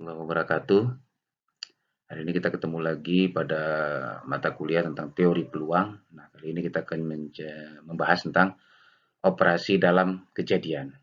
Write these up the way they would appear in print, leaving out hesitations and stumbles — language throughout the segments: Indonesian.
warahmatullahi wabarakatuh. Hari ini kita ketemu lagi pada mata kuliah tentang teori peluang. Nah, kali ini kita akan membahas tentang operasi dalam kejadian.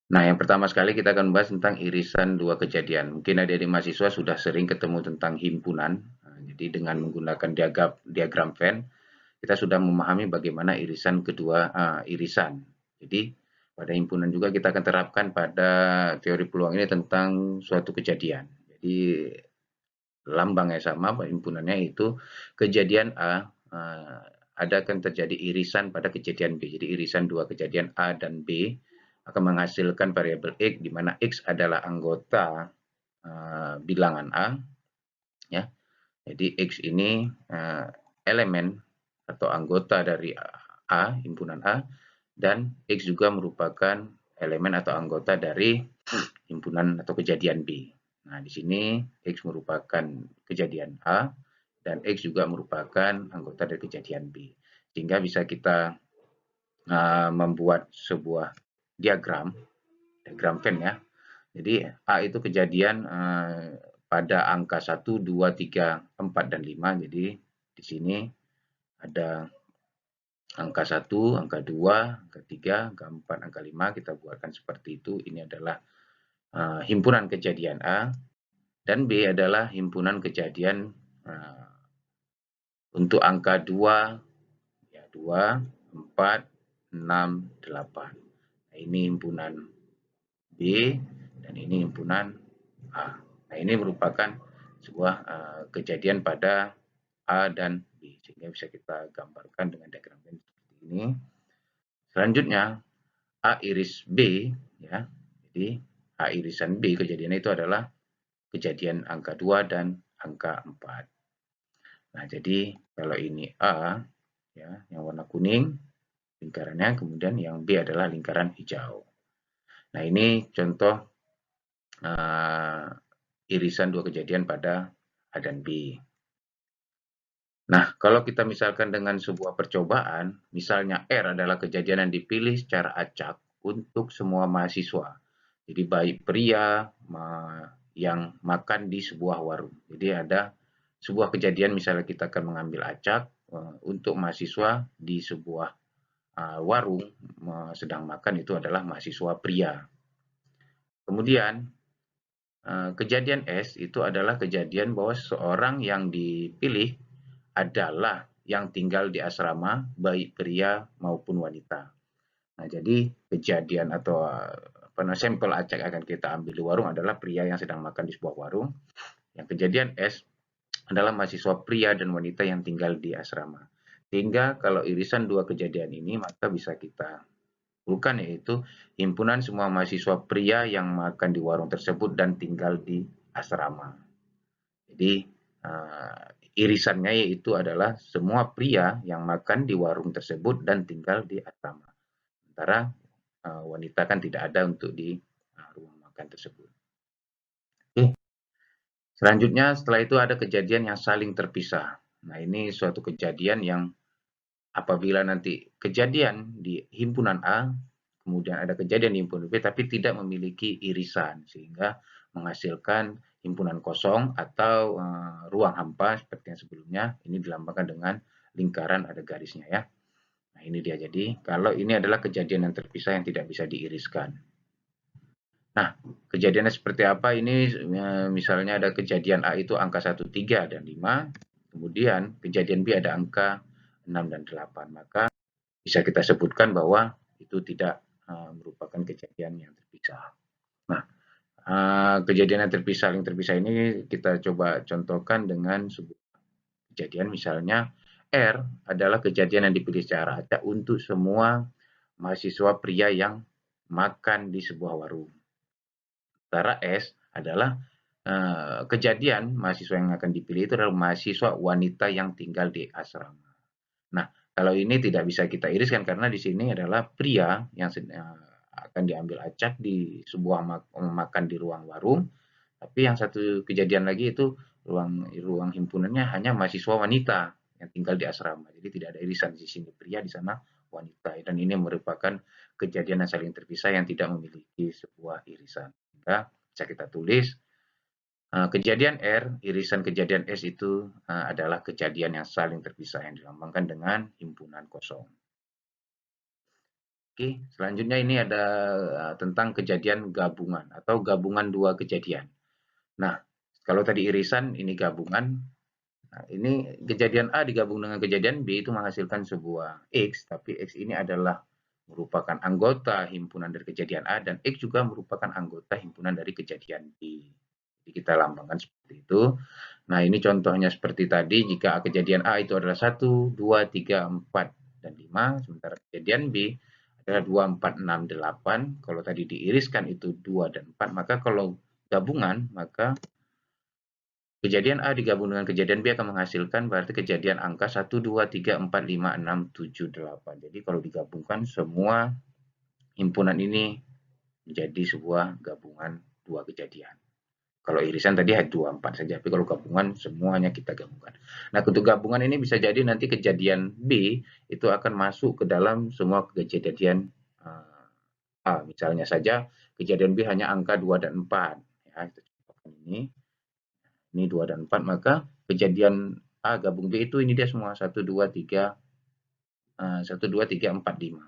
Nah, yang pertama sekali kita akan membahas tentang irisan dua kejadian. Mungkin adik-adik mahasiswa sudah sering ketemu tentang himpunan. Nah, jadi dengan menggunakan diagram Venn, kita sudah memahami bagaimana irisan kedua irisan. Jadi pada himpunan juga kita akan terapkan pada teori peluang ini tentang suatu kejadian. Jadi lambangnya sama, himpunannya itu kejadian A ada akan terjadi irisan pada kejadian B. Jadi irisan dua kejadian A dan B akan menghasilkan variabel X, di mana X adalah anggota bilangan A, ya. Jadi X ini elemen atau anggota dari A, himpunan A, dan X juga merupakan elemen atau anggota dari himpunan atau kejadian B. Nah, di sini X merupakan kejadian A, dan X juga merupakan anggota dari kejadian B. Sehingga bisa kita membuat sebuah diagram Venn ya. Jadi A itu kejadian pada angka 1, 2, 3, 4, dan 5. Jadi di sini ada angka 1, angka 2, angka 3, angka 4, angka 5. Kita buatkan seperti itu. Ini adalah himpunan kejadian A, dan B adalah himpunan kejadian untuk angka 2, ya 2, 4, 6, 8. Nah, ini himpunan B, dan ini himpunan A. Nah, ini merupakan sebuah kejadian pada A dan B, sehingga bisa kita gambarkan dengan diagram seperti ini. Selanjutnya A iris B, ya. Jadi A irisan B kejadian itu adalah kejadian angka 2 dan angka 4. Nah, jadi kalau ini A, ya, yang warna kuning lingkarannya, kemudian yang B adalah lingkaran hijau. Nah, ini contoh irisan dua kejadian pada A dan B. Nah, kalau kita misalkan dengan sebuah percobaan, misalnya R adalah kejadian yang dipilih secara acak untuk semua mahasiswa. Jadi baik pria yang makan di sebuah warung. Jadi ada sebuah kejadian misalnya kita akan mengambil acak untuk mahasiswa di sebuah warung sedang makan, itu adalah mahasiswa pria. Kemudian kejadian S itu adalah kejadian bahwa seorang yang dipilih adalah yang tinggal di asrama, baik pria maupun wanita. Nah, jadi kejadian atau sampel acak akan kita ambil di warung adalah pria yang sedang makan di sebuah warung. Yang kejadian S adalah mahasiswa pria dan wanita yang tinggal di asrama. Sehingga kalau irisan dua kejadian ini, maka bisa kita bukan, yaitu himpunan semua mahasiswa pria yang makan di warung tersebut dan tinggal di asrama. Jadi irisannya yaitu adalah semua pria yang makan di warung tersebut dan tinggal di asrama. Sementara wanita kan tidak ada untuk di rumah makan tersebut. Oke. Selanjutnya setelah itu ada kejadian yang saling terpisah. Nah, ini suatu kejadian yang apabila nanti kejadian di himpunan A, kemudian ada kejadian di himpunan B, tapi tidak memiliki irisan, sehingga menghasilkan himpunan kosong atau ruang hampa seperti yang sebelumnya. Ini dilambangkan dengan lingkaran ada garisnya ya. Nah, ini dia. Jadi kalau ini adalah kejadian yang terpisah yang tidak bisa diiriskan. Nah, kejadiannya seperti apa? Ini misalnya ada kejadian A itu angka 1, 3, dan 5. Kemudian kejadian B ada angka 6 dan 8. Maka bisa kita sebutkan bahwa itu tidak merupakan kejadian yang terpisah. Nah, kejadian yang terpisah ini kita coba contohkan dengan sebuah kejadian, misalnya R adalah kejadian yang dipilih secara acak untuk semua mahasiswa pria yang makan di sebuah warung. Sementara S adalah kejadian mahasiswa yang akan dipilih itu adalah mahasiswa wanita yang tinggal di asrama. Nah, kalau ini tidak bisa kita iriskan karena di sini adalah pria yang akan diambil acak di sebuah makan di ruang warung, tapi yang satu kejadian lagi itu ruang himpunannya hanya mahasiswa wanita yang tinggal di asrama. Jadi tidak ada irisan di sini, pria di sana wanita, dan ini merupakan kejadian yang saling terpisah yang tidak memiliki sebuah irisan. Sehingga bisa kita tulis kejadian R, irisan kejadian S itu adalah kejadian yang saling terpisah yang dilambangkan dengan himpunan kosong. Oke, selanjutnya ini ada tentang kejadian gabungan atau gabungan dua kejadian. Nah, kalau tadi irisan, ini gabungan. Nah, ini kejadian A digabung dengan kejadian B itu menghasilkan sebuah X, tapi X ini adalah merupakan anggota himpunan dari kejadian A dan X juga merupakan anggota himpunan dari kejadian B. Jadi kita lambangkan seperti itu. Nah, ini contohnya seperti tadi, jika kejadian A itu adalah 1, 2, 3, 4, dan 5, sementara kejadian B adalah 2, 4, 6, 8. Kalau tadi diiriskan itu 2 dan 4, maka kalau gabungan, maka kejadian A digabung dengan kejadian B akan menghasilkan berarti kejadian angka 1, 2, 3, 4, 5, 6, 7, 8. Jadi kalau digabungkan semua himpunan ini menjadi sebuah gabungan dua kejadian. Kalau irisan tadi hanya 2, 4 saja, tapi kalau gabungan semuanya kita gabungkan. Nah, untuk gabungan ini bisa jadi nanti kejadian B itu akan masuk ke dalam semua kejadian A. Misalnya saja kejadian B hanya angka 2 dan 4. Ya, kita contohkan ini 2 dan 4, maka kejadian A gabung B itu ini dia semua 1, 2, 3, 1, 2, 3, 4, 5.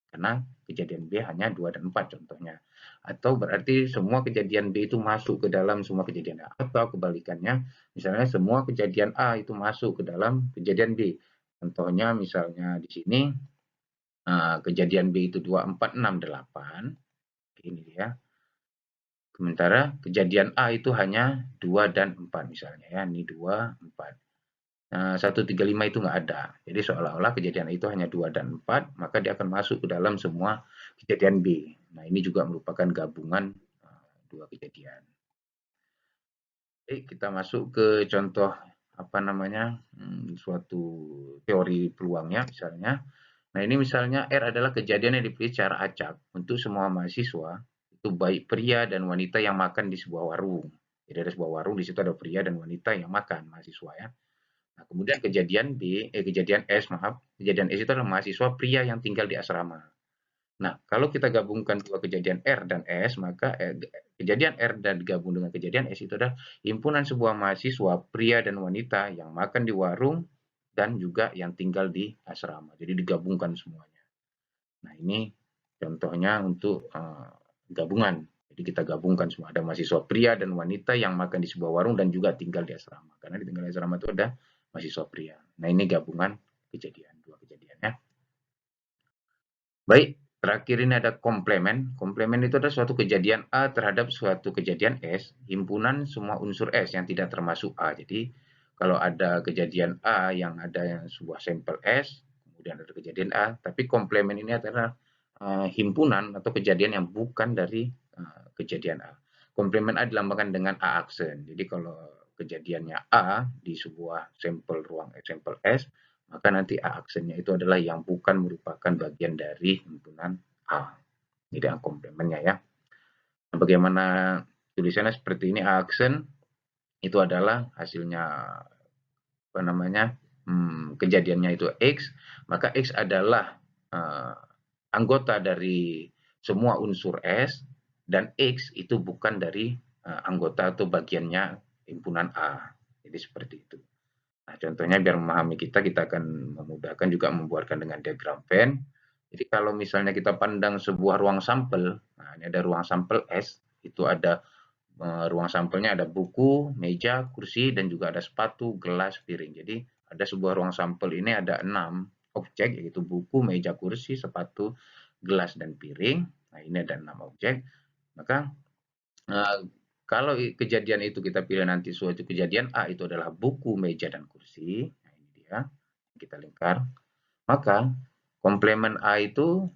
Karena kejadian B hanya 2 dan 4 contohnya. Atau berarti semua kejadian B itu masuk ke dalam semua kejadian A. Atau kebalikannya, misalnya semua kejadian A itu masuk ke dalam kejadian B. Contohnya misalnya di sini kejadian B itu 2, 4, 6, 8. Ini dia. Sementara kejadian A itu hanya 2 dan 4 misalnya ya. Ini 2, 4. 1, 3, 5 itu nggak ada. Jadi seolah-olah kejadian itu hanya 2 dan 4, maka dia akan masuk ke dalam semua kejadian B. Nah, ini juga merupakan gabungan dua kejadian. Oke, kita masuk ke contoh apa namanya suatu teori peluangnya misalnya. Nah, ini misalnya R adalah kejadian yang dipilih secara acak untuk semua mahasiswa, itu baik pria dan wanita yang makan di sebuah warung. Jadi ada sebuah warung, di situ ada pria dan wanita yang makan, mahasiswa ya. Nah, kemudian kejadian S, maaf, kejadian S itu adalah mahasiswa pria yang tinggal di asrama. Nah, kalau kita gabungkan dua kejadian R dan S, maka kejadian R dan digabung dengan kejadian S itu adalah himpunan sebuah mahasiswa pria dan wanita yang makan di warung dan juga yang tinggal di asrama. Jadi digabungkan semuanya. Nah, ini contohnya untuk gabungan. Jadi kita gabungkan semua. Ada mahasiswa pria dan wanita yang makan di sebuah warung dan juga tinggal di asrama. Karena di tinggal di asrama itu ada mahasiswa pria. Nah, ini gabungan kejadian, dua kejadian ya. Baik, terakhir ini ada komplemen. Komplemen itu adalah suatu kejadian A terhadap suatu kejadian S, himpunan semua unsur S yang tidak termasuk A. Jadi, kalau ada kejadian A yang ada sebuah sampel S, kemudian ada kejadian A, tapi komplemen ini adalah himpunan atau kejadian yang bukan dari kejadian A. Komplemen A dilambangkan dengan A aksen. Jadi, kalau kejadiannya A di sebuah sampel ruang sampel S, maka nanti A aksennya itu adalah yang bukan merupakan bagian dari himpunan A. Jadi yang komplemennya ya. Nah, bagaimana tulisannya seperti ini, A aksen itu adalah hasilnya apa namanya kejadiannya itu X, maka X adalah anggota dari semua unsur S dan X itu bukan dari anggota atau bagiannya himpunan A. Jadi seperti itu. Nah, contohnya biar memahami kita akan memudahkan juga membuatkan dengan diagram Venn. Jadi kalau misalnya kita pandang sebuah ruang sampel, nah ini ada ruang sampel S, itu ada ruang sampelnya ada buku, meja, kursi, dan juga ada sepatu, gelas, piring. Jadi ada sebuah ruang sampel ini ada 6 objek, yaitu buku, meja, kursi, sepatu, gelas, dan piring. Nah, ini ada 6 objek. Maka kalau kejadian itu kita pilih nanti suatu kejadian A itu adalah buku, meja, dan kursi. Nah, ini dia. Kita lingkar. Maka komplemen A itu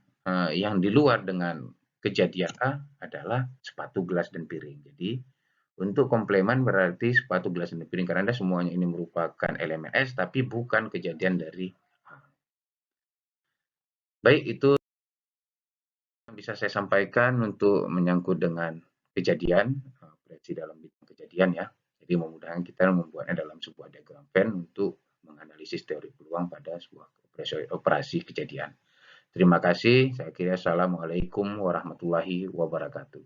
yang di luar dengan kejadian A adalah sepatu, gelas, dan piring. Jadi untuk komplemen berarti sepatu, gelas, dan piring karena semuanya ini merupakan elemen S tapi bukan kejadian dari A. Baik, itu bisa saya sampaikan untuk menyangkut dengan kejadian, prediksi dalam bidang kejadian ya. Jadi mudah-mudahan kita membuatnya dalam sebuah diagram Venn untuk menganalisis teori peluang pada sebuah operasi kejadian. Terima kasih. Saya kira assalamualaikum warahmatullahi wabarakatuh.